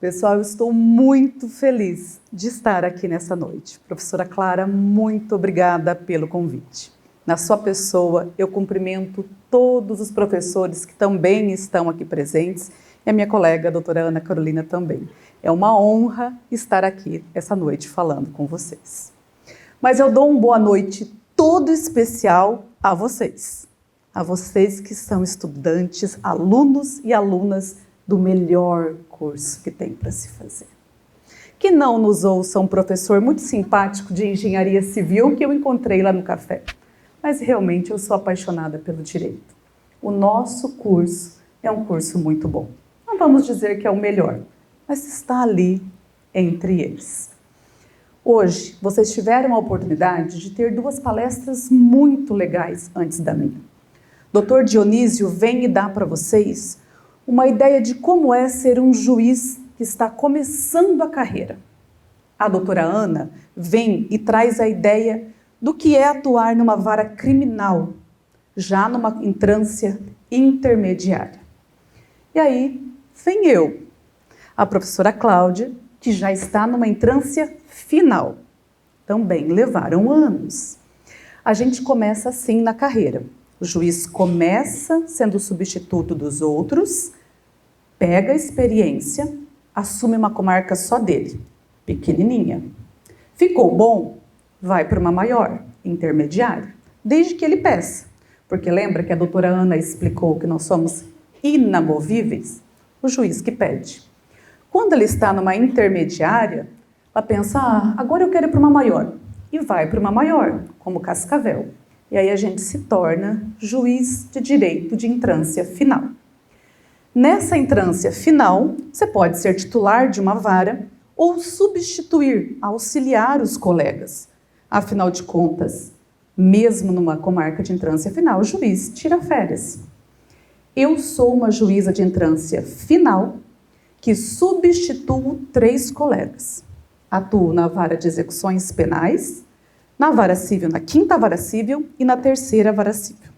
Pessoal, eu estou muito feliz de estar aqui nessa noite. Professora Clara, muito obrigada pelo convite. Na sua pessoa, eu cumprimento todos os professores que também estão aqui presentes e a minha colega, a doutora Ana Carolina, também. É uma honra estar aqui essa noite falando com vocês. Mas eu dou uma boa noite todo especial a vocês que são estudantes, alunos e alunas do melhor curso que tem para se fazer. Que não nos ouça um professor muito simpático de engenharia civil que eu encontrei lá no café, mas realmente eu sou apaixonada pelo direito. O nosso curso é um curso muito bom. Não vamos dizer que é o melhor, mas está ali entre eles. Hoje, vocês tiveram a oportunidade de ter duas palestras muito legais antes da minha. Dr. Dionísio vem e dá para vocês uma ideia de como é ser um juiz que está começando a carreira. A doutora Ana vem e traz a ideia do que é atuar numa vara criminal, já numa entrância intermediária. E aí, vem eu, a professora Cláudia, que já está numa entrância final. Também levaram anos. A gente começa assim na carreira. O juiz começa sendo o substituto dos outros, pega a experiência, assume uma comarca só dele, pequenininha. Ficou bom? Vai para uma maior, intermediária, desde que ele peça. Porque lembra que a doutora Ana explicou que nós somos inamovíveis? O juiz que pede. Quando ele está numa intermediária, ela pensa, agora eu quero ir para uma maior. E vai para uma maior, como Cascavel. E aí a gente se torna juiz de direito de entrância final. Nessa entrância final, você pode ser titular de uma vara ou substituir, auxiliar os colegas. Afinal de contas, mesmo numa comarca de entrância final, o juiz tira férias. Eu sou uma juíza de entrância final que substituo 3 colegas. Atuo na vara de execuções penais, na vara civil, na 5ª vara civil e na 3ª vara civil.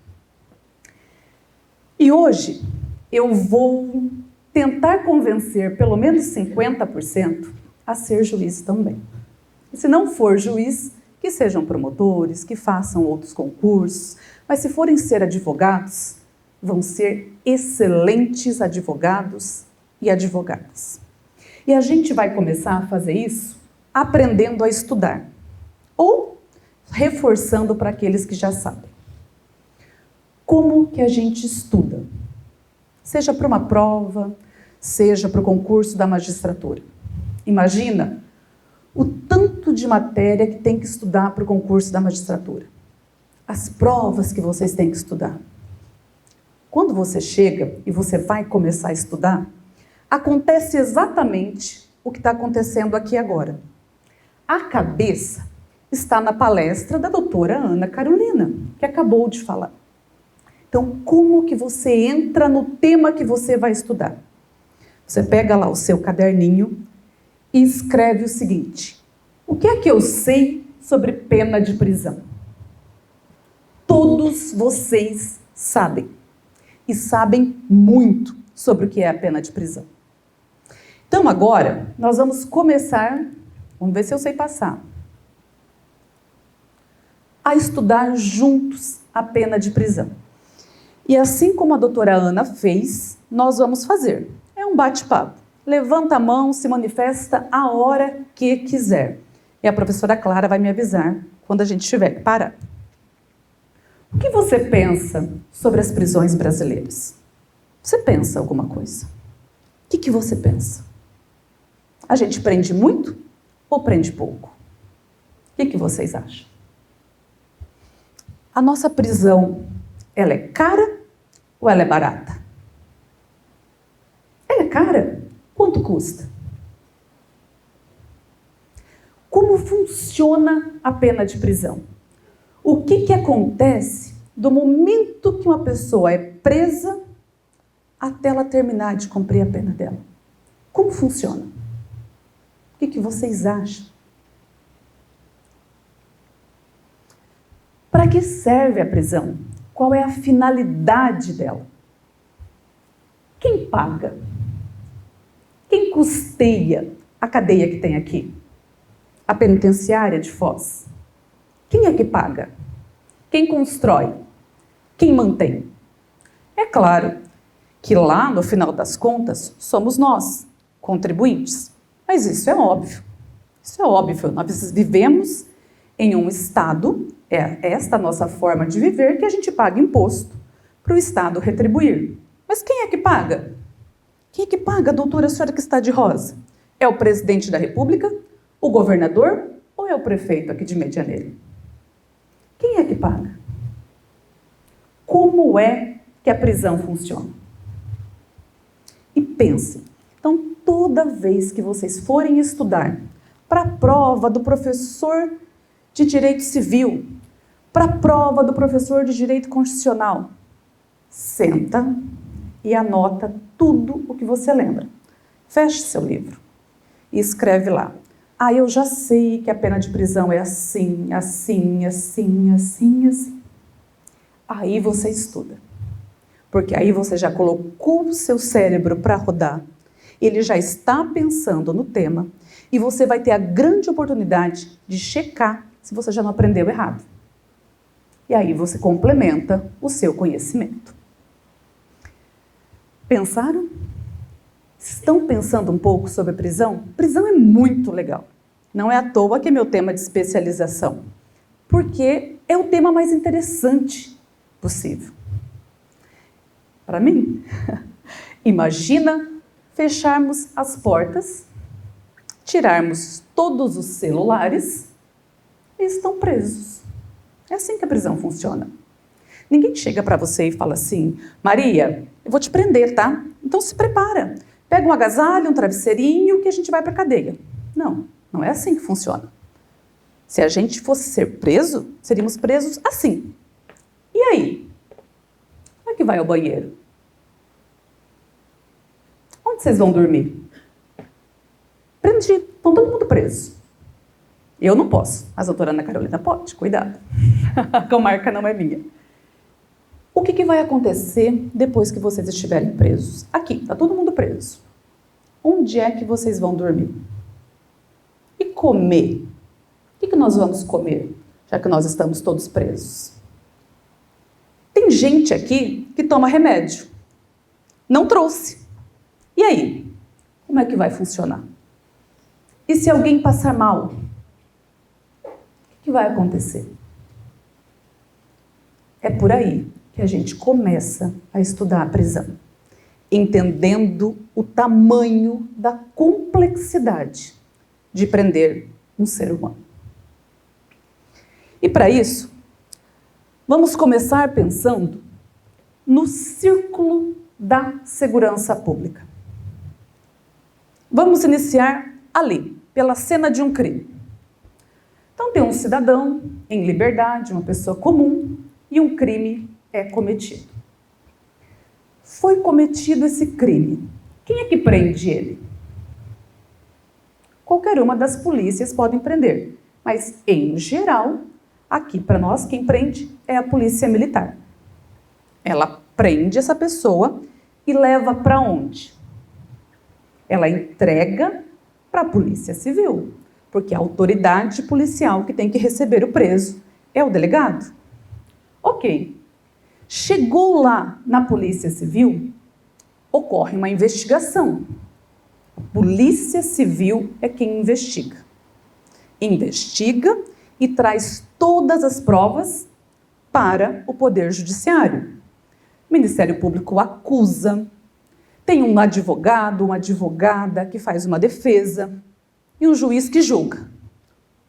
E hoje eu vou tentar convencer pelo menos 50% a ser juiz também. E se não for juiz, que sejam promotores, que façam outros concursos, mas se forem ser advogados, vão ser excelentes advogados e advogadas. E a gente vai começar a fazer isso aprendendo a estudar, ou reforçando para aqueles que já sabem. Como que a gente estuda? Seja para uma prova, seja para o concurso da magistratura. Imagina o tanto de matéria que tem que estudar para o concurso da magistratura. As provas que vocês têm que estudar. Quando você chega e você vai começar a estudar, acontece exatamente o que está acontecendo aqui agora. A cabeça está na palestra da doutora Ana Carolina, que acabou de falar. Então, como que você entra no tema que você vai estudar? Você pega lá o seu caderninho e escreve o seguinte: o que é que eu sei sobre pena de prisão? Todos vocês sabem, e sabem muito sobre o que é a pena de prisão. Então, agora, nós vamos começar, vamos ver se eu sei passar, a estudar juntos a pena de prisão. E assim como a doutora Ana fez, nós vamos fazer. É um bate-papo. Levanta a mão, se manifesta a hora que quiser. E a professora Clara vai me avisar quando a gente tiver que parar. O que você pensa sobre as prisões brasileiras? Você pensa alguma coisa? O que você pensa? A gente prende muito ou prende pouco? O que vocês acham? A nossa prisão, ela é cara ou ela é barata? Ela é cara? Quanto custa? Como funciona a pena de prisão? O que acontece do momento que uma pessoa é presa até ela terminar de cumprir a pena dela? Como funciona? O que vocês acham? Para que serve a prisão? Qual é a finalidade dela? Quem paga? Quem custeia a cadeia que tem aqui? A penitenciária de Foz? Quem é que paga? Quem constrói? Quem mantém? É claro que lá, no final das contas, somos nós, contribuintes. Mas isso é óbvio. Isso é óbvio. Nós vivemos em um Estado, é esta a nossa forma de viver, que a gente paga imposto para o Estado retribuir. Mas quem é que paga? Quem é que paga, doutora, a senhora que está de rosa? É o presidente da República? O governador? Ou é o prefeito aqui de Medianeira? Quem é que paga? Como é que a prisão funciona? E pense, então toda vez que vocês forem estudar para a prova do professor de Direito Civil, para a prova do professor de Direito Constitucional, senta e anota tudo o que você lembra. Feche seu livro e escreve lá. Ah, eu já sei que a pena de prisão é assim, assim, assim, assim, assim. Aí você estuda. Porque aí você já colocou o seu cérebro para rodar. Ele já está pensando no tema e você vai ter a grande oportunidade de checar se você já não aprendeu errado. E aí você complementa o seu conhecimento. Pensaram? Estão pensando um pouco sobre prisão? Prisão é muito legal. Não é à toa que é meu tema de especialização, porque é o tema mais interessante possível. Para mim, imagina fecharmos as portas, tirarmos todos os celulares e estão presos. É assim que a prisão funciona. Ninguém chega para você e fala assim, Maria, eu vou te prender, tá? Então se prepara. Pega um agasalho, um travesseirinho que a gente vai para a cadeia. Não, não é assim que funciona. Se a gente fosse ser preso, seríamos presos assim. E aí? Como é que vai ao banheiro? Onde vocês vão dormir? Prendi, estão todo mundo preso. Eu não posso, mas a doutora Ana Carolina pode, cuidado. A comarca não é minha. O que vai acontecer depois que vocês estiverem presos? Aqui, está todo mundo preso. Onde é que vocês vão dormir? E comer? O que nós vamos comer, já que nós estamos todos presos? Tem gente aqui que toma remédio. Não trouxe. E aí? Como é que vai funcionar? E se alguém passar mal? O que vai acontecer? É por aí que a gente começa a estudar a prisão, entendendo o tamanho da complexidade de prender um ser humano. E para isso, vamos começar pensando no círculo da segurança pública. Vamos iniciar ali, pela cena de um crime. Então tem um cidadão em liberdade, uma pessoa comum, e um crime é cometido. Foi cometido esse crime. Quem é que prende ele? Qualquer uma das polícias podem prender, mas em geral, aqui para nós, quem prende é a polícia militar. Ela prende essa pessoa e leva para onde? Ela entrega para a polícia civil, porque a autoridade policial que tem que receber o preso é o delegado. Ok. Chegou lá na polícia civil, ocorre uma investigação. A polícia civil é quem investiga. Investiga e traz todas as provas para o Poder Judiciário. O Ministério Público acusa, tem um advogado, uma advogada que faz uma defesa e um juiz que julga.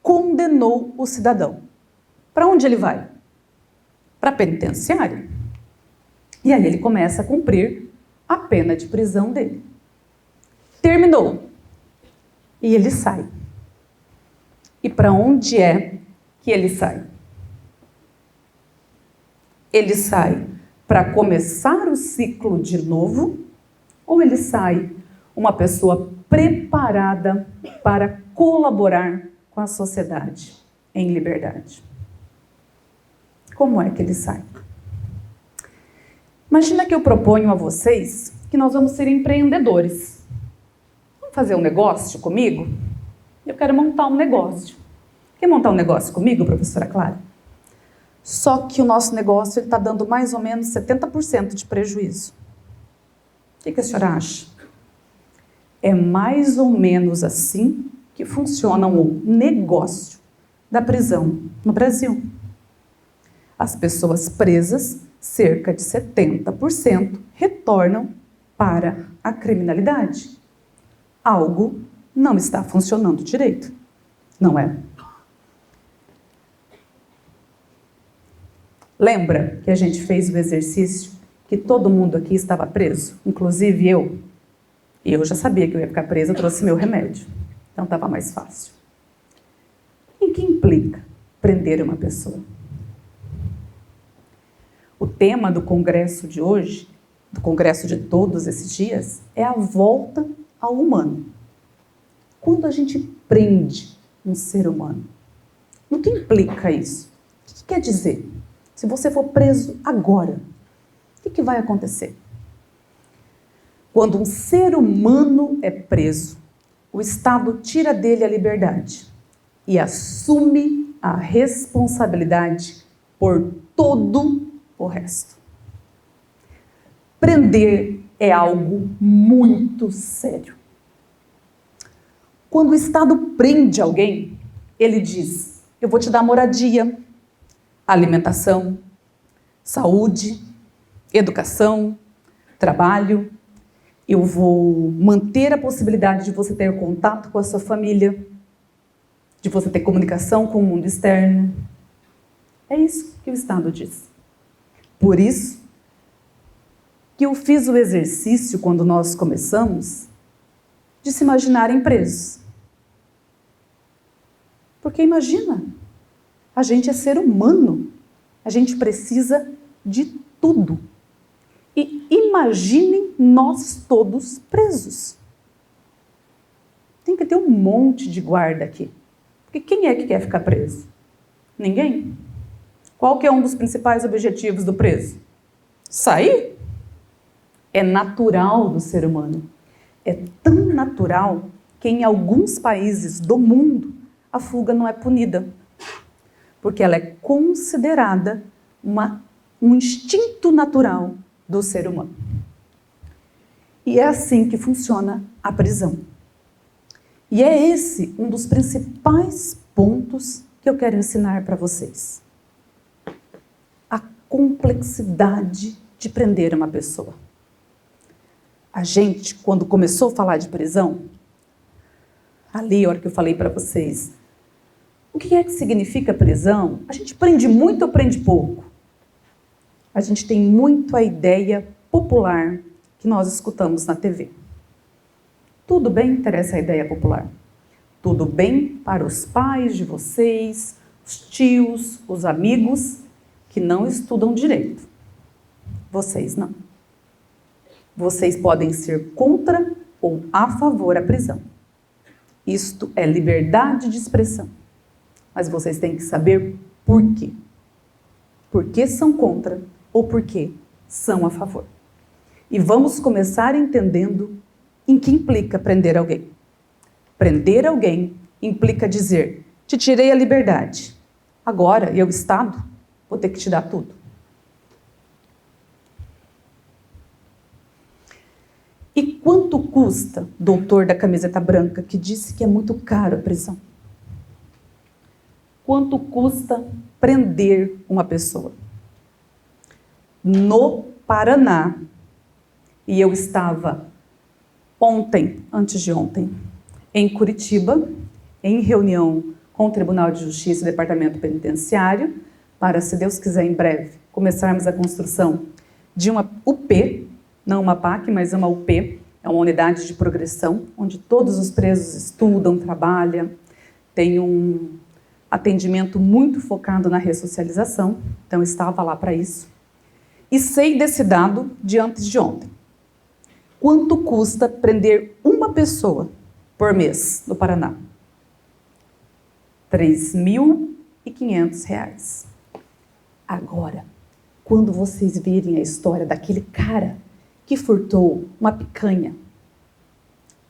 Condenou o cidadão. Para onde ele vai? Para a penitenciária. E aí ele começa a cumprir a pena de prisão dele. Terminou. E ele sai. E para onde é que ele sai? Ele sai para começar o ciclo de novo, ou ele sai uma pessoa preparada para colaborar com a sociedade em liberdade? Como é que ele sai? Imagina que eu proponho a vocês que nós vamos ser empreendedores. Vamos fazer um negócio comigo? Eu quero montar um negócio. Quer montar um negócio comigo, professora Clara? Só que o nosso negócio está dando mais ou menos 70% de prejuízo. O que a senhora acha? É mais ou menos assim que funciona o negócio da prisão no Brasil. As pessoas presas, cerca de 70%, retornam para a criminalidade. Algo não está funcionando direito, não é? Lembra que a gente fez o exercício que todo mundo aqui estava preso, inclusive eu? E eu já sabia que eu ia ficar presa, eu trouxe meu remédio. Então estava mais fácil. Em que implica prender uma pessoa? O tema do congresso de hoje, do congresso de todos esses dias, é a volta ao humano. Quando a gente prende um ser humano, no que implica isso? O que quer dizer? Se você for preso agora, o que vai acontecer? Quando um ser humano é preso, o Estado tira dele a liberdade e assume a responsabilidade por todo o resto. Prender é algo muito sério. Quando o Estado prende alguém, ele diz: eu vou te dar moradia, alimentação, saúde, educação, trabalho, eu vou manter a possibilidade de você ter contato com a sua família, de você ter comunicação com o mundo externo. É isso que o Estado diz. Por isso que eu fiz o exercício, quando nós começamos, de se imaginarem presos. Porque imagina, a gente é ser humano, a gente precisa de tudo. E imaginem nós todos presos. Tem que ter um monte de guarda aqui. Porque quem é que quer ficar preso? Ninguém. Qual que é um dos principais objetivos do preso? Sair. É natural do ser humano. É tão natural que em alguns países do mundo a fuga não é punida. Porque ela é considerada um instinto natural do ser humano. E é assim que funciona a prisão. E é esse um dos principais pontos que eu quero ensinar para vocês. A complexidade de prender uma pessoa. A gente, quando começou a falar de prisão, ali, a hora que eu falei para vocês, o que é que significa prisão? A gente prende muito ou prende pouco? A gente tem muito a ideia popular que nós escutamos na TV. Tudo bem, interessa a ideia popular. Tudo bem para os pais de vocês, os tios, os amigos que não estudam direito. Vocês não. Vocês podem ser contra ou a favor da prisão. Isto é liberdade de expressão. Mas vocês têm que saber por quê. Por que são contra ou por que são a favor. E vamos começar entendendo em que implica prender alguém. Prender alguém implica dizer: te tirei a liberdade. Agora, eu, Estado, vou ter que te dar tudo. E quanto custa, doutor da camiseta branca, que disse que é muito caro a prisão? Quanto custa prender uma pessoa? No Paraná, e eu estava ontem, antes de ontem, em Curitiba, em reunião com o Tribunal de Justiça e o Departamento Penitenciário, para, se Deus quiser, em breve, começarmos a construção de uma UP, não uma PAC, mas uma UP, é uma unidade de progressão, onde todos os presos estudam, trabalham, tem um atendimento muito focado na ressocialização, então eu estava lá para isso. E sei desse dado de antes de ontem. Quanto custa prender uma pessoa por mês no Paraná? R$ 3.500. Agora, quando vocês virem a história daquele cara que furtou uma picanha,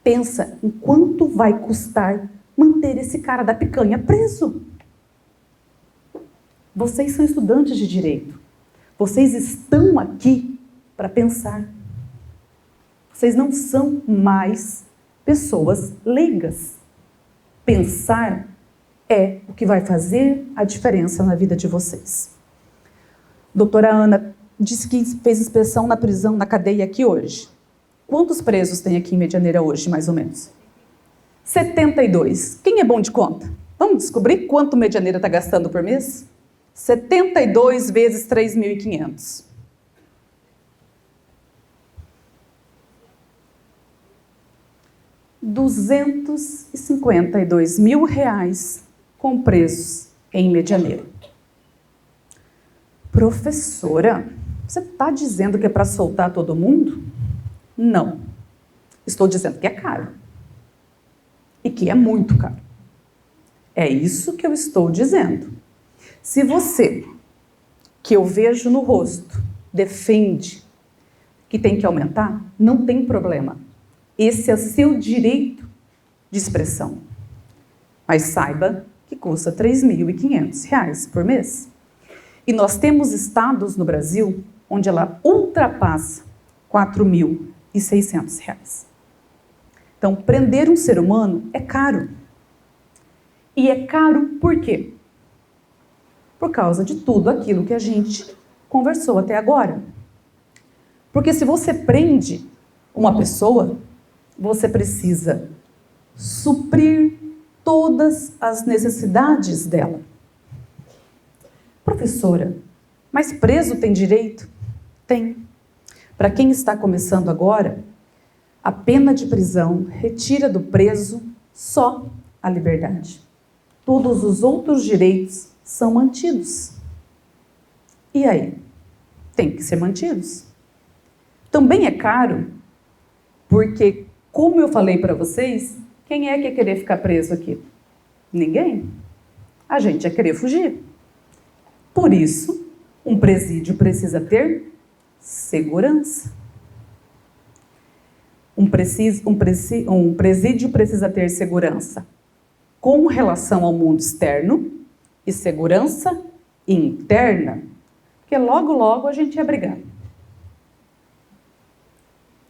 Pensa em quanto vai custar manter esse cara da picanha preso. Vocês são estudantes de direito. Vocês estão aqui para pensar. Vocês não são mais pessoas leigas. Pensar é o que vai fazer a diferença na vida de vocês. Doutora Ana disse que fez inspeção na prisão, na cadeia aqui hoje. Quantos presos tem aqui em Medianeira hoje, mais ou menos? 72. Quem é bom de conta? Vamos descobrir quanto Medianeira está gastando por mês? 72 vezes 3.500. R$252 mil com presos em Medianeira. Professora, você está dizendo que é para soltar todo mundo? Não. Estou dizendo que é caro. E que é muito caro. É isso que eu estou dizendo. Se você, que eu vejo no rosto, defende que tem que aumentar, não tem problema. Esse é seu direito de expressão. Mas saiba que custa R$3.500 por mês. E nós temos estados no Brasil onde ela ultrapassa R$4.600. Então, prender um ser humano é caro. E é caro por quê? Por causa de tudo aquilo que a gente conversou até agora. Porque se você prende uma pessoa, você precisa suprir todas as necessidades dela. Professora, mas preso tem direito? Tem. Para quem está começando agora, a pena de prisão retira do preso só a liberdade. Todos os outros direitos são mantidos. E aí? Tem que ser mantidos. Também é caro, porque, como eu falei para vocês, quem é que ia querer ficar preso aqui? Ninguém. A gente ia querer fugir. Por isso, um presídio precisa ter segurança. Um presídio precisa ter segurança com relação ao mundo externo e segurança interna, porque logo, logo a gente ia brigar.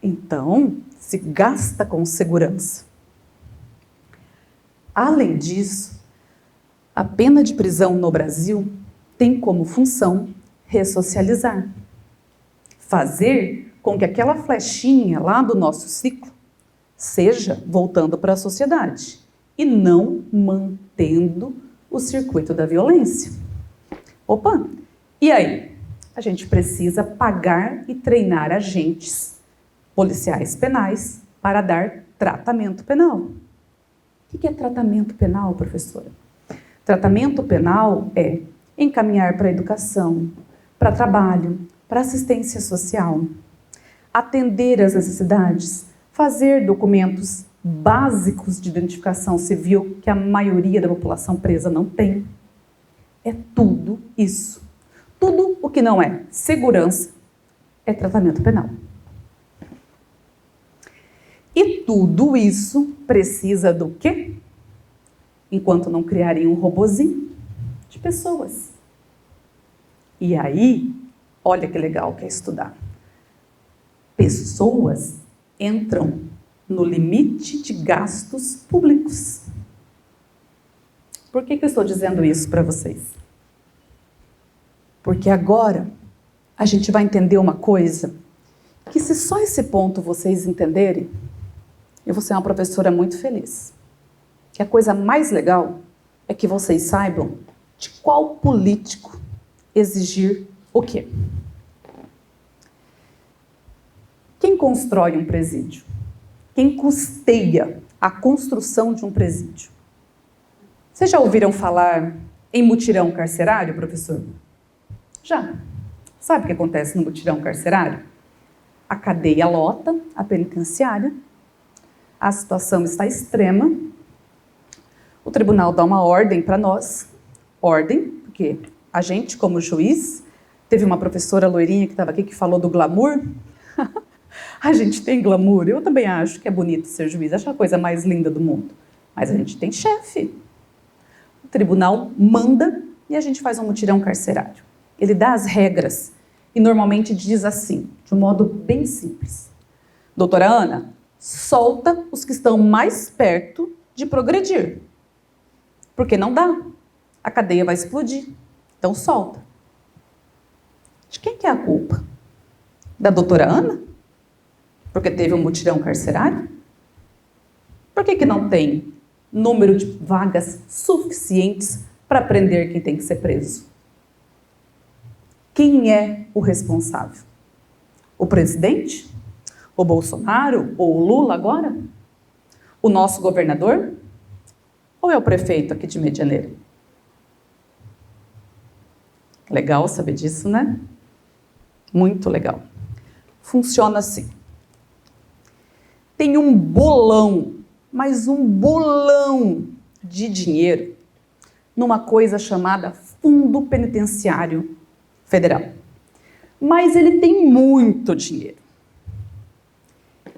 Então, se gasta com segurança. Além disso, a pena de prisão no Brasil tem como função ressocializar. Fazer com que aquela flechinha lá do nosso ciclo seja voltando para a sociedade e não mantendo o circuito da violência. Opa! E aí? A gente precisa pagar e treinar agentes policiais penais para dar tratamento penal. O que é tratamento penal, professora? Tratamento penal é encaminhar para a educação, para trabalho, para assistência social, atender às necessidades, fazer documentos básicos de identificação civil que a maioria da população presa não tem. É tudo isso. Tudo o que não é segurança é tratamento penal. E tudo isso precisa do quê? Enquanto não criarem um robozinho de pessoas. E aí, olha que legal que é estudar. Pessoas entram no limite de gastos públicos. Por que eu estou dizendo isso para vocês? Porque agora a gente vai entender uma coisa que, se só esse ponto vocês entenderem, eu vou ser uma professora muito feliz. Que a coisa mais legal é que vocês saibam de qual político exigir o quê. Quem constrói um presídio? Quem custeia a construção de um presídio? Vocês já ouviram falar em mutirão carcerário, professor? Já. Sabe o que acontece no mutirão carcerário? A cadeia lota, a penitenciária, a situação está extrema, o tribunal dá uma ordem para nós, ordem, porque a gente, como juiz, teve uma professora loirinha que estava aqui que falou do glamour, A gente tem glamour, eu também acho que é bonito ser juiz, acho a coisa mais linda do mundo. Mas a gente tem chefe. O tribunal manda e a gente faz um mutirão carcerário. Ele dá as regras e normalmente diz assim, de um modo bem simples. Doutora Ana, solta os que estão mais perto de progredir. Porque não dá. A cadeia vai explodir. Então solta. De quem que é a culpa? Da doutora Ana? Porque teve um mutirão carcerário? Por que não tem número de vagas suficientes para prender quem tem que ser preso? Quem é o responsável? O presidente? O Bolsonaro? Ou o Lula agora? O nosso governador? Ou é o prefeito aqui de Medianeira? Legal saber disso, né? Muito legal. Funciona assim. Tem um bolão, mas um bolão de dinheiro numa coisa chamada Fundo Penitenciário Federal. Mas ele tem muito dinheiro.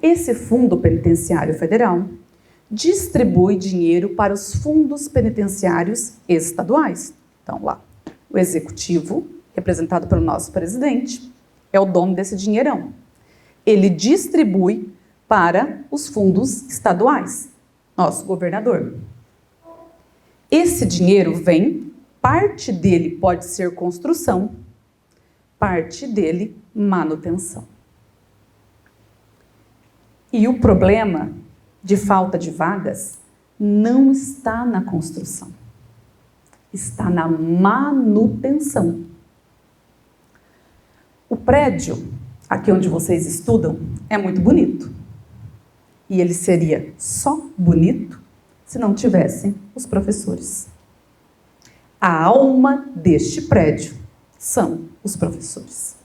Esse Fundo Penitenciário Federal distribui dinheiro para os fundos penitenciários estaduais. Então, lá, o executivo, representado pelo nosso presidente, é o dono desse dinheirão. Ele distribui para os fundos estaduais, nosso governador. Esse dinheiro vem, parte dele pode ser construção, parte dele manutenção. E o problema de falta de vagas não está na construção, está na manutenção. O prédio, aqui onde vocês estudam, é muito bonito. E ele seria só bonito se não tivessem os professores. A alma deste prédio são os professores.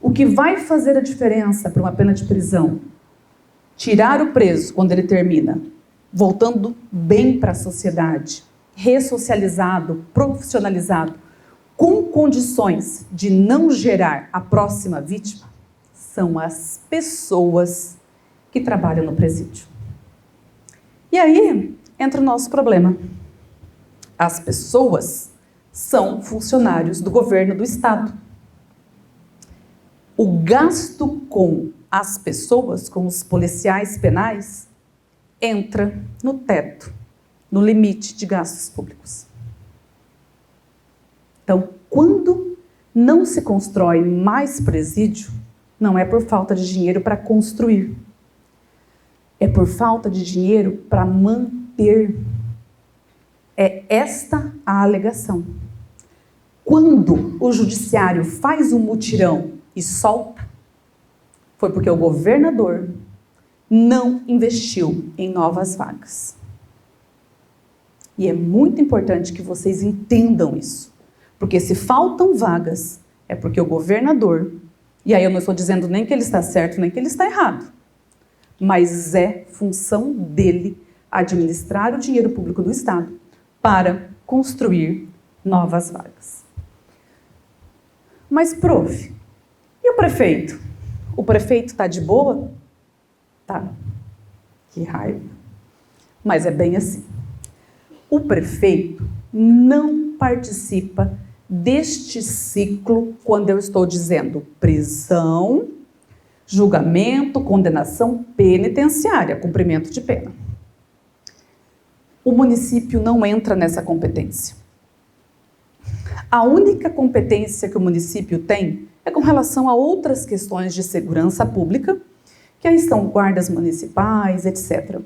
O que vai fazer a diferença para uma pena de prisão? Tirar o preso quando ele termina, voltando bem para a sociedade, ressocializado, profissionalizado, com condições de não gerar a próxima vítima, são as pessoas que trabalham no presídio. E aí entra o nosso problema. As pessoas são funcionários do governo do estado. O gasto com as pessoas, com os policiais penais, entra no teto, no limite de gastos públicos. Então, quando não se constrói mais presídio, não é por falta de dinheiro para construir. É por falta de dinheiro para manter. É esta a alegação. Quando o judiciário faz um mutirão e solta, foi porque o governador não investiu em novas vagas. E é muito importante que vocês entendam isso. Porque se faltam vagas, é porque o governador, e aí eu não estou dizendo nem que ele está certo, nem que ele está errado, mas é função dele administrar o dinheiro público do Estado para construir novas vagas. Mas, prof, e o prefeito? O prefeito está de boa? Tá. Que raiva. Mas é bem assim. O prefeito não participa deste ciclo quando eu estou dizendo prisão, julgamento, condenação penitenciária, cumprimento de pena. O município não entra nessa competência. A única competência que o município tem é com relação a outras questões de segurança pública, que aí são guardas municipais, etc.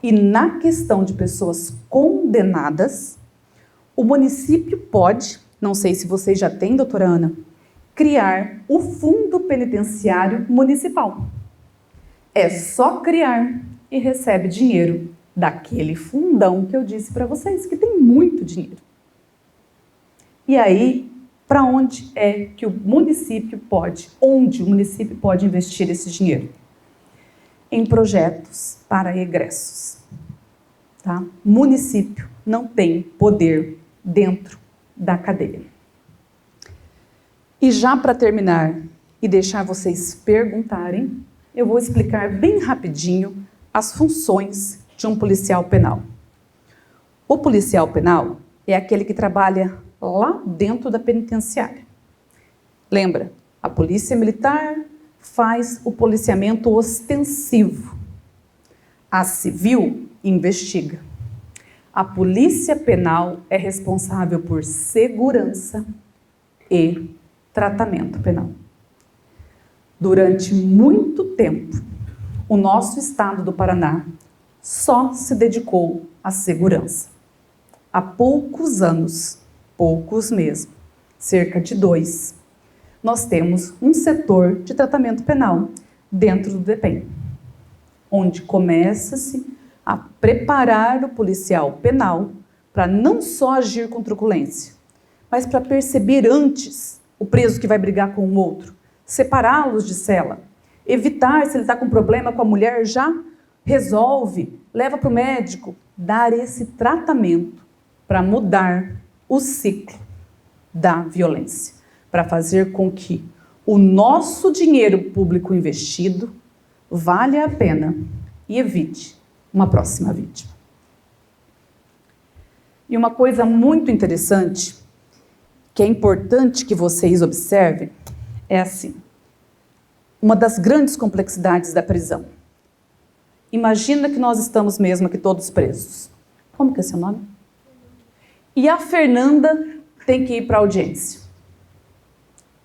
E na questão de pessoas condenadas, o município pode, não sei se vocês já têm, doutora Ana, criar o Fundo Penitenciário Municipal. É só criar e recebe dinheiro daquele fundão que eu disse para vocês, que tem muito dinheiro. E aí, para onde é que o município pode, onde o município pode investir esse dinheiro? Em projetos para egressos. Tá? O município não tem poder dentro da cadeia. E já para terminar e deixar vocês perguntarem, eu vou explicar bem rapidinho as funções de um policial penal. O policial penal é aquele que trabalha lá dentro da penitenciária. Lembra, a polícia militar faz o policiamento ostensivo. A civil investiga. A polícia penal é responsável por segurança e tratamento penal. Durante muito tempo, o nosso estado do Paraná só se dedicou à segurança. Há poucos anos, poucos mesmo, cerca de 2, nós temos um setor de tratamento penal dentro do DEPEN, onde começa-se a preparar o policial penal para não só agir com truculência, mas para perceber antes o preso que vai brigar com o outro, separá-los de cela, evitar, se ele está com problema com a mulher, já resolve, leva para o médico, dar esse tratamento para mudar o ciclo da violência, para fazer com que o nosso dinheiro público investido valha a pena e evite uma próxima vítima. E uma coisa muito interessante, que é importante que vocês observem, é assim, uma das grandes complexidades da prisão. Imagina que nós estamos mesmo aqui todos presos. Como que é seu nome? E a Fernanda tem que ir para a audiência.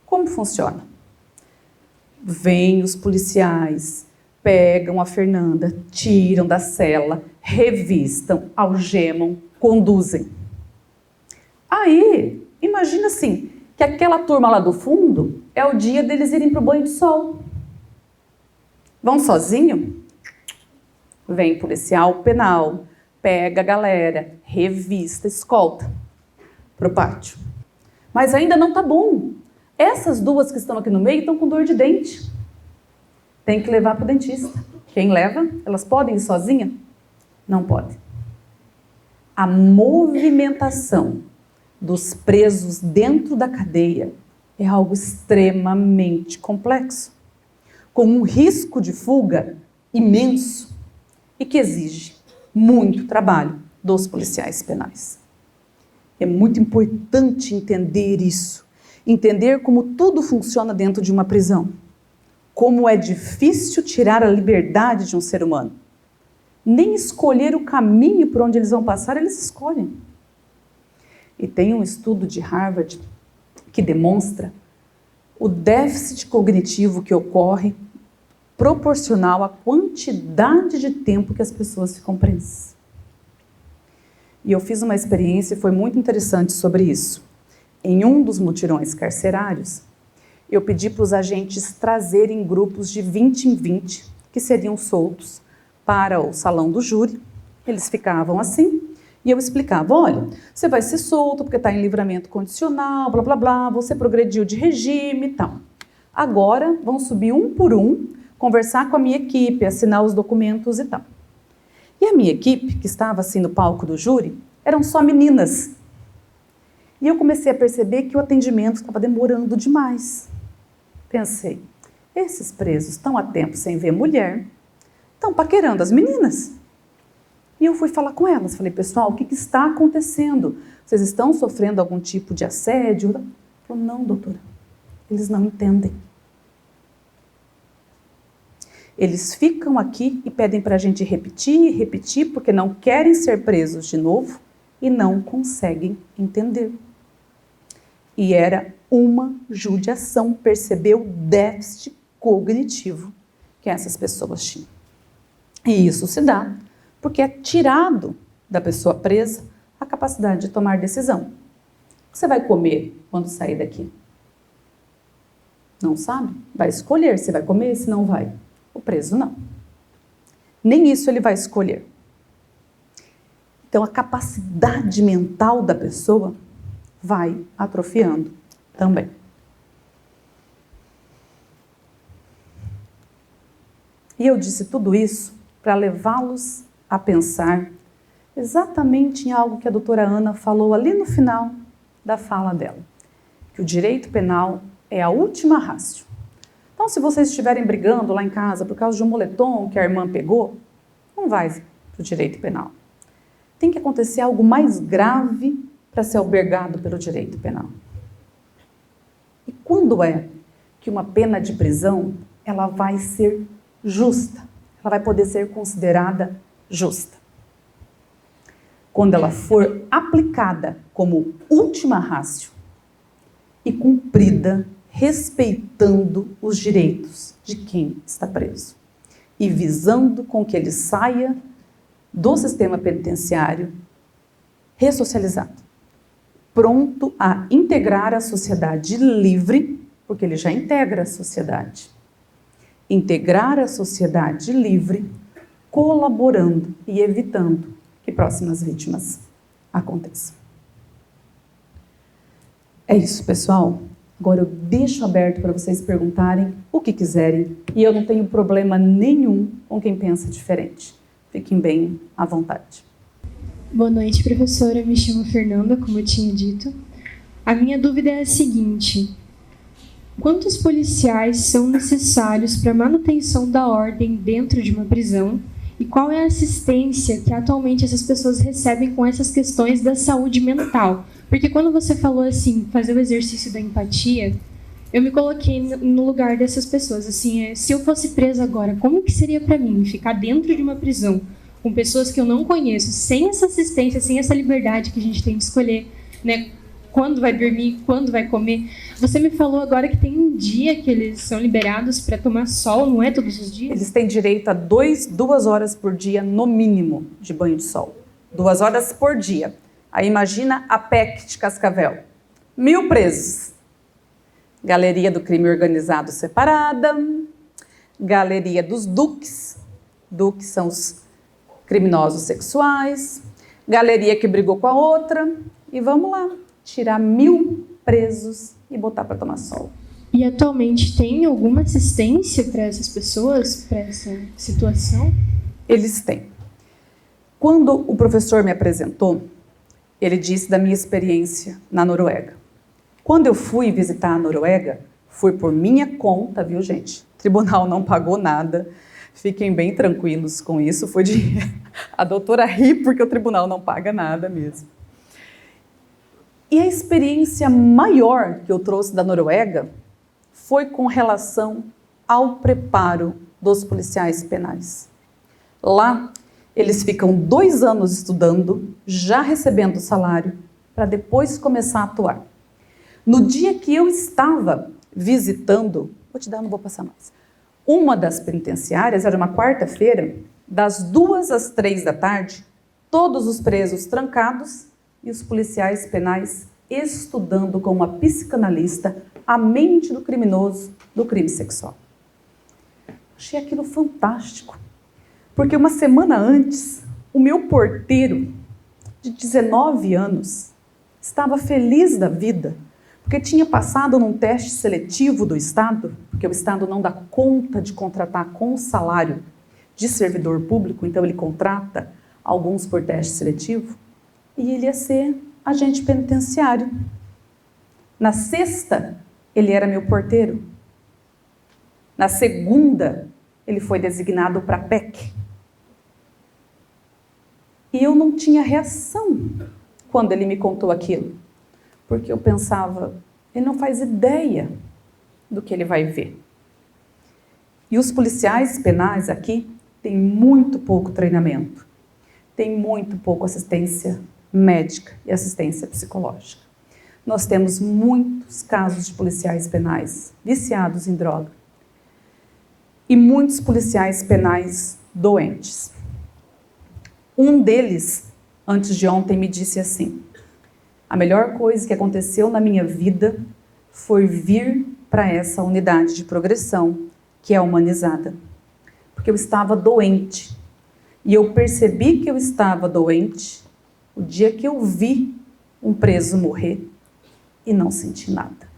Como funciona? Vêm os policiais, pegam a Fernanda, tiram da cela, revistam, algemam, conduzem. Aí, imagina assim, que aquela turma lá do fundo é o dia deles irem para o banho de sol. Vão sozinho? Vem policial penal, pega a galera, revista, escolta para o pátio. Mas ainda não está bom. Essas duas que estão aqui no meio estão com dor de dente. Tem que levar para o dentista. Quem leva? Elas podem ir sozinhas? Não podem. A movimentação dos presos dentro da cadeia é algo extremamente complexo, com um risco de fuga imenso e que exige muito trabalho dos policiais penais. É muito importante entender isso, entender como tudo funciona dentro de uma prisão, como é difícil tirar a liberdade de um ser humano. Nem escolher o caminho por onde eles vão passar, eles escolhem. E tem um estudo de Harvard que demonstra o déficit cognitivo que ocorre proporcional à quantidade de tempo que as pessoas ficam presas. E eu fiz uma experiência e foi muito interessante sobre isso. Em um dos mutirões carcerários, eu pedi para os agentes trazerem grupos de 20 em 20, que seriam soltos, para o salão do júri. Eles ficavam assim, e eu explicava, olha, você vai ser solto porque está em livramento condicional, blá, blá, blá, você progrediu de regime e tal. Agora, vão subir um por um, conversar com a minha equipe, assinar os documentos e tal. E a minha equipe, que estava assim no palco do júri, eram só meninas. E eu comecei a perceber que o atendimento estava demorando demais. Pensei, esses presos estão há tempo sem ver mulher, estão paquerando as meninas. E eu fui falar com elas, falei, pessoal, o que está acontecendo? Vocês estão sofrendo algum tipo de assédio? Ela falou, não, doutora, eles não entendem. Eles ficam aqui e pedem para a gente repetir e repetir, porque não querem ser presos de novo e não conseguem entender. E era uma judiação, percebeu o déficit cognitivo que essas pessoas tinham. E isso se dá porque é tirado da pessoa presa a capacidade de tomar decisão. O que você vai comer quando sair daqui? Não sabe? Vai escolher se vai comer, se não vai. O preso não. Nem isso ele vai escolher. Então a capacidade mental da pessoa vai atrofiando também. E eu disse tudo isso para levá-los a pensar exatamente em algo que a doutora Ana falou ali no final da fala dela, que o direito penal é a última ratio. Então, se vocês estiverem brigando lá em casa por causa de um moletom que a irmã pegou, não vai para o direito penal. Tem que acontecer algo mais grave para ser albergado pelo direito penal. E quando é que uma pena de prisão ela vai ser justa? Ela vai poder ser considerada justa? Quando ela for aplicada como última ratio e cumprida respeitando os direitos de quem está preso e visando com que ele saia do sistema penitenciário ressocializado, pronto a integrar a sociedade livre, porque ele já integra a sociedade. Integrar a sociedade livre, colaborando e evitando que próximas vítimas aconteçam. É isso, pessoal. Agora eu deixo aberto para vocês perguntarem o que quiserem e eu não tenho problema nenhum com quem pensa diferente. Fiquem bem à vontade. Boa noite, professora. Me chamo Fernanda, como eu tinha dito. A minha dúvida é a seguinte: quantos policiais são necessários para a manutenção da ordem dentro de uma prisão e qual é a assistência que atualmente essas pessoas recebem com essas questões da saúde mental? Porque quando você falou assim, fazer o exercício da empatia, eu me coloquei no lugar dessas pessoas. Assim, se eu fosse presa agora, como que seria para mim ficar dentro de uma prisão com pessoas que eu não conheço, sem essa assistência, sem essa liberdade que a gente tem de escolher, né, quando vai dormir, quando vai comer? Você me falou agora que tem um dia que eles são liberados para tomar sol, não é todos os dias? Eles têm direito a 2 horas por dia, no mínimo, de banho de sol. 2 horas por dia. Aí imagina a PEC de Cascavel. 1.000 presos. Galeria do crime organizado separada. Galeria dos duques. Duques são os criminosos sexuais. Galeria que brigou com a outra. E vamos lá, tirar 1.000 presos e botar para tomar sol. E atualmente tem alguma assistência para essas pessoas, para essa situação? Eles têm. Quando o professor me apresentou, ele disse da minha experiência na Noruega. Quando eu fui visitar a Noruega, fui por minha conta, viu, gente? O tribunal não pagou nada. Fiquem bem tranquilos com isso. Foi de... A doutora ri porque o tribunal não paga nada mesmo. E a experiência maior que eu trouxe da Noruega foi com relação ao preparo dos policiais penais. Lá, eles ficam 2 anos estudando, já recebendo salário, para depois começar a atuar. No dia que eu estava visitando, vou te dar, não vou passar mais, uma das penitenciárias, era uma quarta-feira, das 2 às 3 da tarde, todos os presos trancados e os policiais penais estudando com uma psicanalista a mente do criminoso do crime sexual. Achei aquilo fantástico, porque uma semana antes, o meu porteiro, de 19 anos, estava feliz da vida, porque tinha passado num teste seletivo do Estado, porque o Estado não dá conta de contratar com salário de servidor público, então ele contrata alguns por teste seletivo, e ele ia ser agente penitenciário. Na sexta, ele era meu porteiro. Na segunda, ele foi designado para PEC. E eu não tinha reação quando ele me contou aquilo, porque eu pensava, ele não faz ideia do que ele vai ver. E os policiais penais aqui têm muito pouco treinamento, têm muito pouco assistência médica e assistência psicológica. Nós temos muitos casos de policiais penais viciados em droga e muitos policiais penais doentes. Um deles, antes de ontem, me disse assim: a melhor coisa que aconteceu na minha vida foi vir para essa unidade de progressão, que é humanizada. Porque eu estava doente. E eu percebi que eu estava doente o dia que eu vi um preso morrer e não senti nada.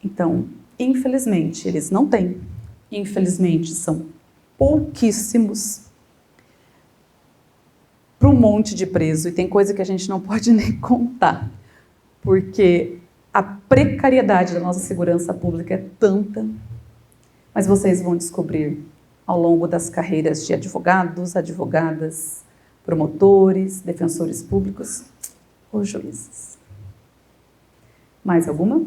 Então, infelizmente, eles não têm. Infelizmente, são pouquíssimos para um monte de preso. E tem coisa que a gente não pode nem contar, porque A precariedade da nossa segurança pública é tanta, mas vocês vão descobrir ao longo das carreiras de advogados, advogadas, promotores, defensores públicos ou juízes. Mais alguma?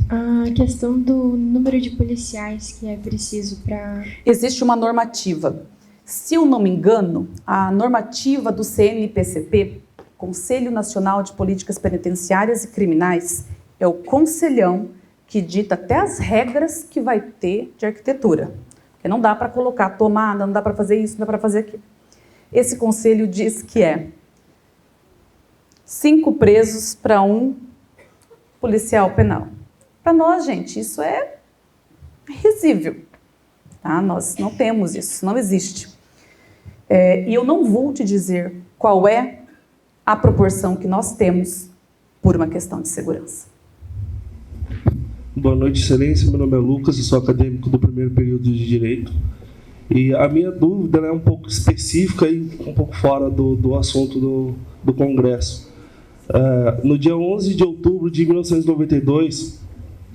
A questão do número de policiais que é preciso para... Existe uma normativa. Se eu não me engano, a normativa do CNPCP, Conselho Nacional de Políticas Penitenciárias e Criminais, é o conselhão que dita até as regras que vai ter de arquitetura. Porque não dá para colocar tomada, não dá para fazer isso, não dá para fazer aquilo. Esse conselho diz que é 5 presos para 1 policial penal. Para nós, gente, isso é risível. Tá? Nós não temos isso, não existe. E eu não vou te dizer qual é a proporção que nós temos por uma questão de segurança. Boa noite, excelência. Meu nome é Lucas, eu sou acadêmico do primeiro período de Direito. E a minha dúvida é um pouco específica e um pouco fora do assunto do Congresso. No dia 11 de outubro de 1992,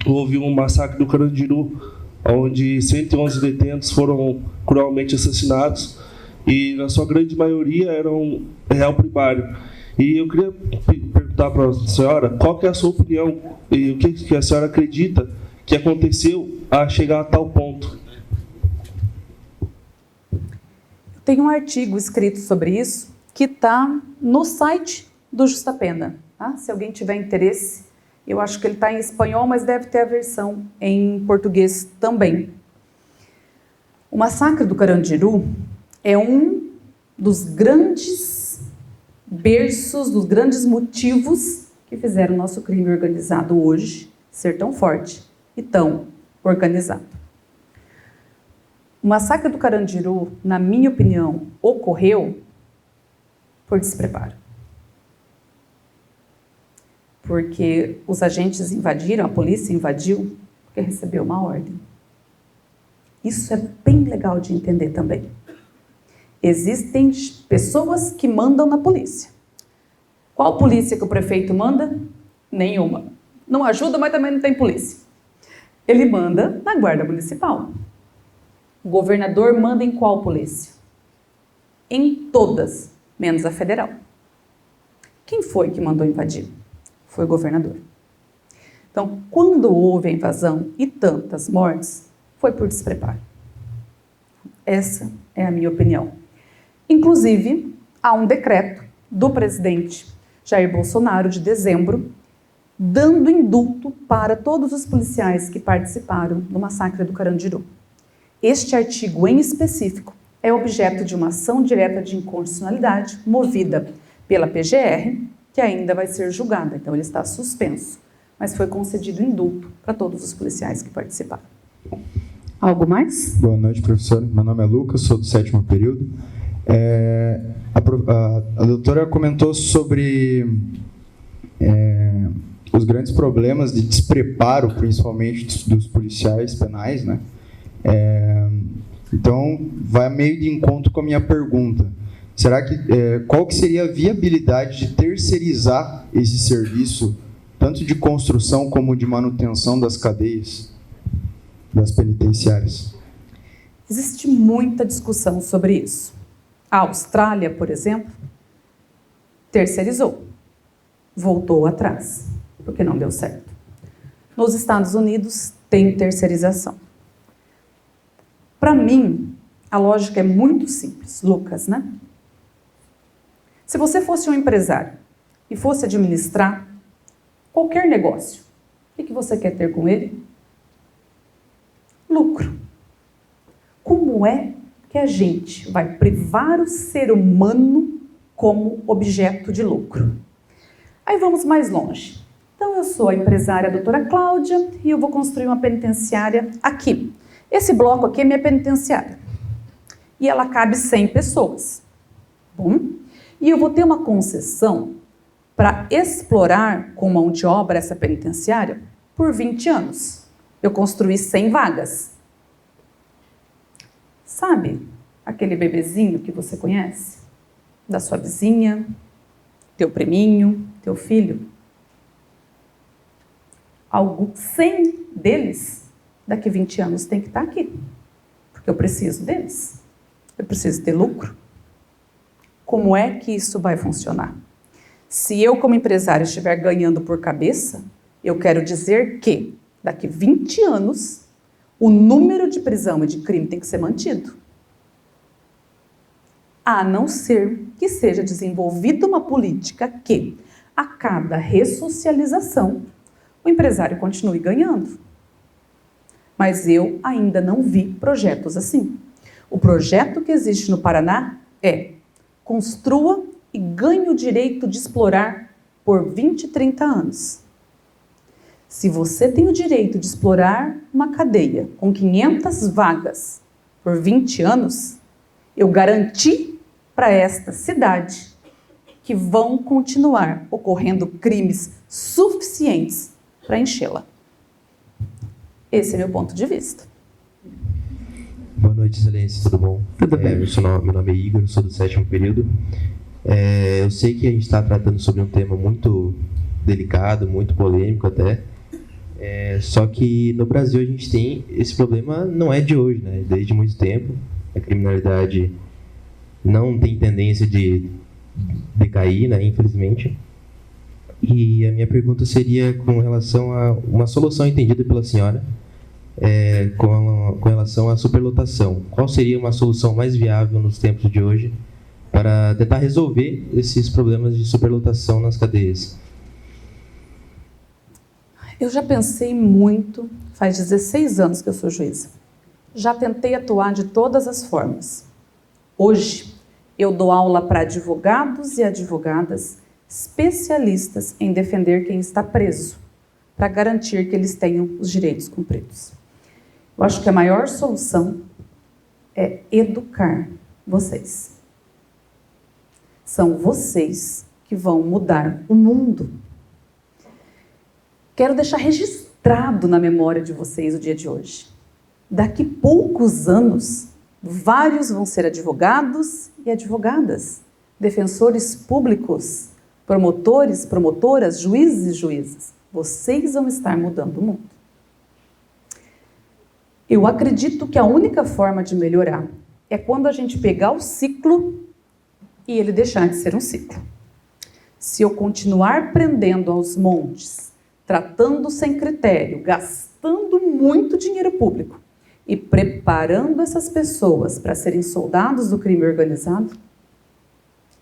houve um massacre do Carandiru, onde 111 detentos foram cruelmente assassinados e, na sua grande maioria, eram réu primário. E eu queria perguntar para a senhora qual que é a sua opinião e o que a senhora acredita que aconteceu a chegar a tal ponto. Tem um artigo escrito sobre isso que está no site do Justapena. Tá? Se alguém tiver interesse, eu acho que ele está em espanhol, mas deve ter a versão em português também. O massacre do Carandiru é um dos grandes berços, dos grandes motivos que fizeram o nosso crime organizado hoje ser tão forte e tão organizado. O massacre do Carandiru, na minha opinião, ocorreu por despreparo. Porque os agentes invadiram, a polícia invadiu, porque recebeu uma ordem. Isso é bem legal de entender também. Existem pessoas que mandam na polícia. Qual polícia que o prefeito manda? Nenhuma. Não ajuda, mas também não tem polícia. Ele manda na Guarda Municipal. O governador manda em qual polícia? Em todas, menos a federal. Quem foi que mandou invadir? Foi o governador. Então, quando houve a invasão e tantas mortes, foi por despreparo. Essa é a minha opinião. Inclusive, há um decreto do presidente Jair Bolsonaro, de dezembro, dando indulto para todos os policiais que participaram do massacre do Carandiru. Este artigo em específico é objeto de uma ação direta de inconstitucionalidade movida pela PGR, que ainda vai ser julgada, então ele está suspenso, mas foi concedido indulto para todos os policiais que participaram. Algo mais? Boa noite, professor. Meu nome é Lucas, sou do 7º período. A doutora comentou sobre os grandes problemas de despreparo, principalmente dos policiais penais, né? Então, vai meio de encontro com a minha pergunta. Será que, qual que seria a viabilidade de terceirizar esse serviço, tanto de construção como de manutenção das cadeias, das penitenciárias? Existe muita discussão sobre isso. A Austrália, por exemplo, terceirizou, voltou atrás, porque não deu certo. Nos Estados Unidos, tem terceirização. Para mim, a lógica é muito simples, Lucas, né? Se você fosse um empresário e fosse administrar qualquer negócio, o que você quer ter com ele? Lucro. Como é que a gente vai privar o ser humano como objeto de lucro? Aí vamos mais longe. Então eu sou a empresária a doutora Cláudia e eu vou construir uma penitenciária aqui. Esse bloco aqui é minha penitenciária. E ela cabe 100 pessoas. Bom, e eu vou ter uma concessão para explorar com mão de obra essa penitenciária por 20 anos. Eu construí 100 vagas. Sabe aquele bebezinho que você conhece? Da sua vizinha, teu priminho, teu filho? algo 100 deles, daqui 20 anos tem que estar aqui. Porque eu preciso deles. Eu preciso ter lucro. Como é que isso vai funcionar? Se eu, como empresário, estiver ganhando por cabeça, eu quero dizer que, daqui 20 anos, o número de prisão e de crime tem que ser mantido. A não ser que seja desenvolvida uma política que, a cada ressocialização, o empresário continue ganhando. Mas eu ainda não vi projetos assim. O projeto que existe no Paraná é: construa e ganhe o direito de explorar por 20, 30 anos. Se você tem o direito de explorar uma cadeia com 500 vagas por 20 anos, eu garanti para esta cidade que vão continuar ocorrendo crimes suficientes para enchê-la. Esse é meu ponto de vista. Boa noite, excelência, tudo bom? Tudo bem. Meu nome é Igor, eu sou do 7º período. Eu sei que a gente está tratando sobre um tema muito delicado, muito polêmico até. Só que no Brasil a gente tem esse problema, não é de hoje, né? Desde muito tempo. A criminalidade não tem tendência de decair, né? Infelizmente. E a minha pergunta seria com relação a uma solução entendida pela senhora com relação à superlotação. Qual seria uma solução mais viável nos tempos de hoje para tentar resolver esses problemas de superlotação nas cadeias? Eu já pensei muito, faz 16 anos que eu sou juíza. Já tentei atuar de todas as formas. Hoje, eu dou aula para advogados e advogadas especialistas em defender quem está preso, para garantir que eles tenham os direitos cumpridos. Eu acho que a maior solução é educar vocês. São vocês que vão mudar o mundo. Quero deixar registrado na memória de vocês o dia de hoje. Daqui poucos anos, vários vão ser advogados e advogadas, defensores públicos, promotores, promotoras, juízes e juízas. Vocês vão estar mudando o mundo. Eu acredito que a única forma de melhorar é quando a gente pegar o ciclo e ele deixar de ser um ciclo. Se eu continuar prendendo aos montes, tratando sem critério, gastando muito dinheiro público e preparando essas pessoas para serem soldados do crime organizado,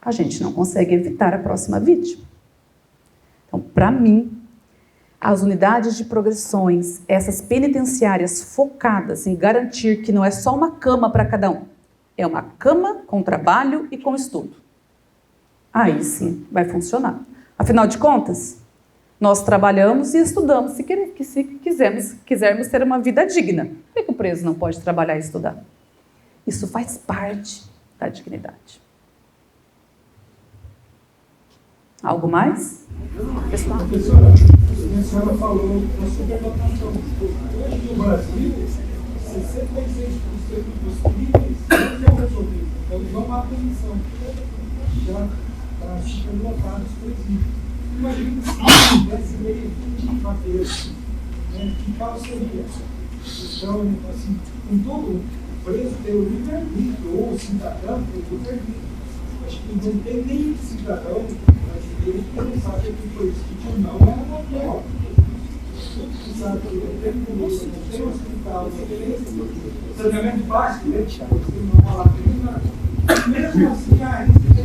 a gente não consegue evitar a próxima vítima. Então, para mim, as unidades de progressões, essas penitenciárias focadas em garantir que não é só uma cama para cada um, é uma cama com trabalho e com estudo. Aí sim vai funcionar. Afinal de contas, nós trabalhamos e estudamos se quisermos ter uma vida digna. Por que o preso não pode trabalhar e estudar? Isso faz parte da dignidade. Algo mais? Pessoal? Professora, a senhora falou da superlotação. Hoje no Brasil, 66% dos crimes não são resolvidos. Então, eles vão à punição já para superlotar os presídios. Imagina se tivesse meio de fazer, que qual seria? Então, assim, com todo preso tem o livre-arbítrio, ou o cidadão tem o livre-arbítrio. Acho que não tem nem cidadão brasileiro que não sabe que foi isso, que não é uma papel. Tudo que sabe que não tem polícia, não tem hospital, não tem saneamento básico, né? Você não vai lá terminar. Mesmo assim, a gente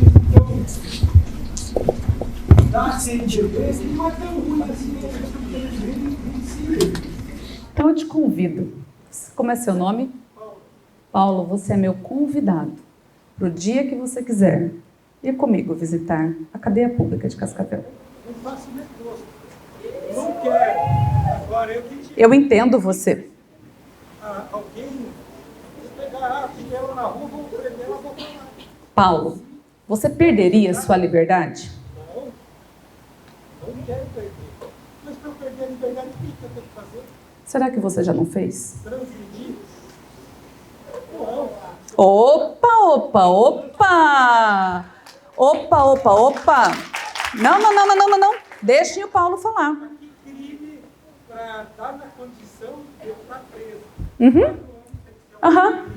dá CNTV, que não é tão ruim assim, Então eu te convido. Como é seu nome? Paulo, você é meu convidado para o dia que você quiser ir comigo visitar a cadeia pública de Cascavel. Eu faço nervoso. Não quero. Agora eu que Eu entendo você. alguém pegar ela na rua, vou prender ela, vou falar. Paulo, você perderia sua liberdade? Não quero perder. Mas para eu perder a liberdade, o que eu tenho que fazer? Será que você já não fez? Transgredir? Não. Opa, opa, opa! Opa, opa, opa! Não. Deixem o Paulo falar. Que crime para para estar na condição de eu estar preso. Uhum. Aham.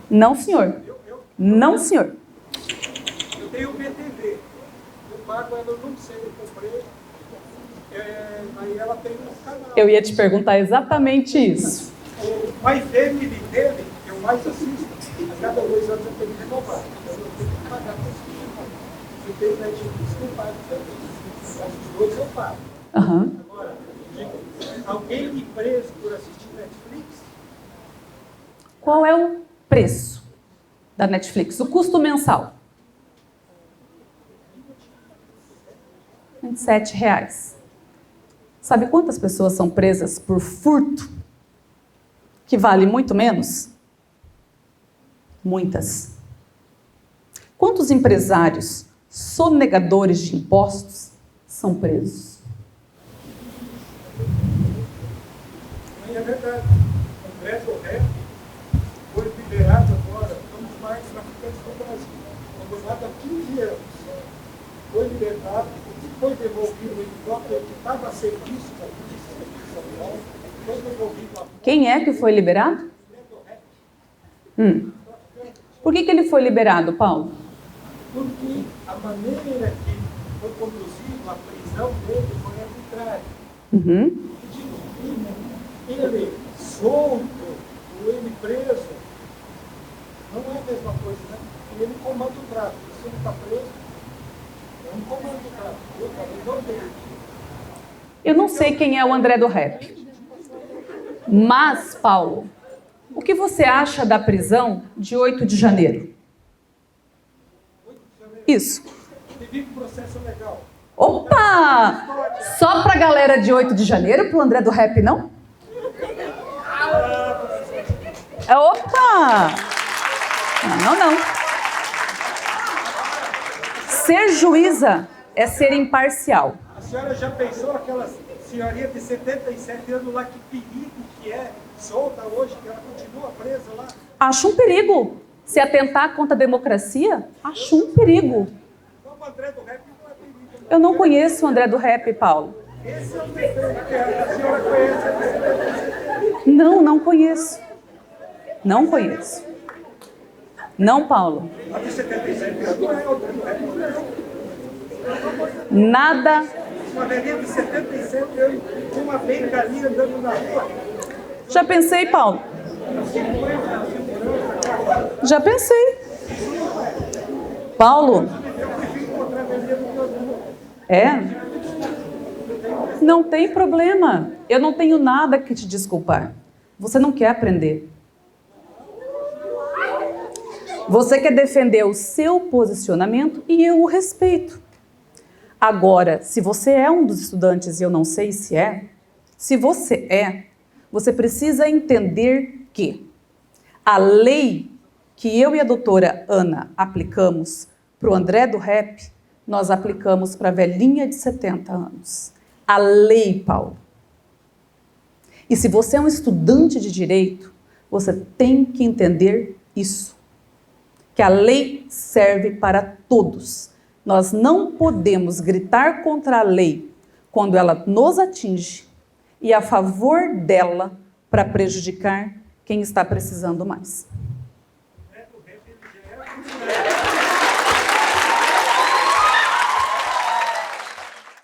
Não, senhor. Não, senhor. Eu tenho BTV. Eu pago ela, eu não sei, eu comprei. Aí ela tem um canal. Eu ia te perguntar exatamente isso. O mais family dele, que eu mais assisto, a cada 2 anos eu tenho que renovar. Então eu tenho que pagar por isso. Eu tenho Netflix que eu pago também. Os 2 eu pago. Aham. Agora, alguém me preso por assistir Netflix? Qual é o preço da Netflix? O custo mensal? R$27. Sabe quantas pessoas são presas por furto? Que vale muito menos? Muitas. Quantos empresários sonegadores de impostos são presos? É verdade. André do Rep foi liberado agora, um dos mais traficantes do Brasil. Condenado a 15 anos. Foi liberado, foi devolvido o helicóptero que estava a serviço da Polícia de São Paulo. Foi devolvido a... Quem é que foi liberado? Por que ele foi liberado, Paulo? Porque a maneira que foi conduzido a prisão dele foi arbitrária. Uhum. Ele solto, ou ele preso, não é a mesma coisa, né? Ele comanda o tráfico. Se ele está preso, eu não comando o tráfico. Eu também não tenho. Eu não sei quem é o André do Rep. Mas, Paulo, o que você acha da prisão de 8 de janeiro? Isso. Teve um processo legal. Opa! Só pra galera de 8 de janeiro, pro André do Rep, não? Opa! Não. Ser juíza é ser imparcial. A senhora já pensou aquela senhorinha de 77 anos lá, que perigo que é, solta hoje, que ela continua presa lá? Acho um perigo. Se atentar contra a democracia, acho um perigo. Então o André do Rep não é perigo. Eu não conheço o André do Rep, Paulo. Esse é o defeito que a senhora conhece. Não conheço. Não conheço. Não, Paulo. A de 77 anos não é o André do Rep, não. Nada. Uma velhinha de 77 anos, com uma bengalinha andando na rua. Já pensei, Paulo. Já pensei. Paulo. É? Não tem problema. Eu não tenho nada que te desculpar. Você não quer aprender. Você quer defender o seu posicionamento e eu o respeito. Agora, se você é um dos estudantes e eu não sei se é, se você é, você precisa entender que a lei que eu e a doutora Ana aplicamos para o André do Rep, nós aplicamos para a velhinha de 70 anos. A lei, Paulo. E se você é um estudante de direito, você tem que entender isso. Que a lei serve para todos. Nós não podemos gritar contra a lei quando ela nos atinge e a favor dela para prejudicar quem está precisando mais.